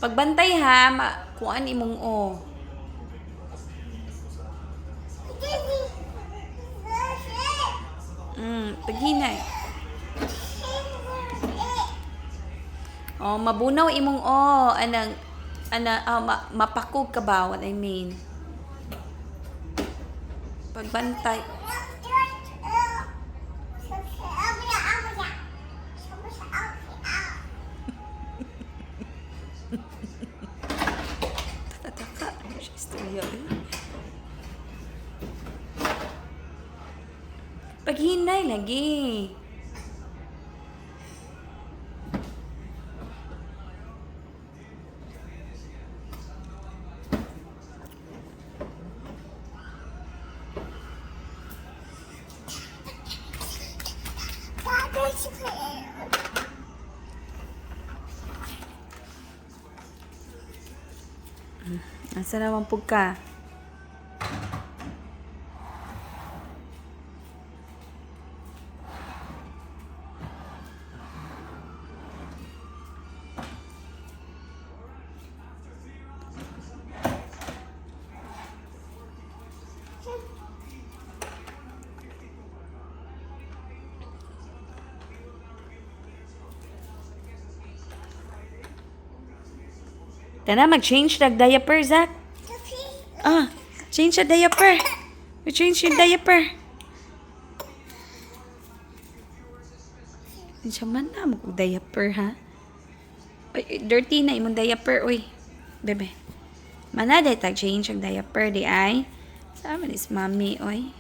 Pagbantay ha, kuan imong o. Paghinay. Oh, mabunaw imong o. Mapakog ka ba? What I mean. Pagbantay. Tataka. Istorya eh. Paghinay lagi. Asa naman po ka? Tara, mag-change ng diaper, Zach. Change the diaper. Change yung diaper. Siya man na, mag-diaper, ha? Uy, dirty na imong diaper, uy. Bebe. Mana, day tag-change ang diaper, di ay. Sama is mommy, uy.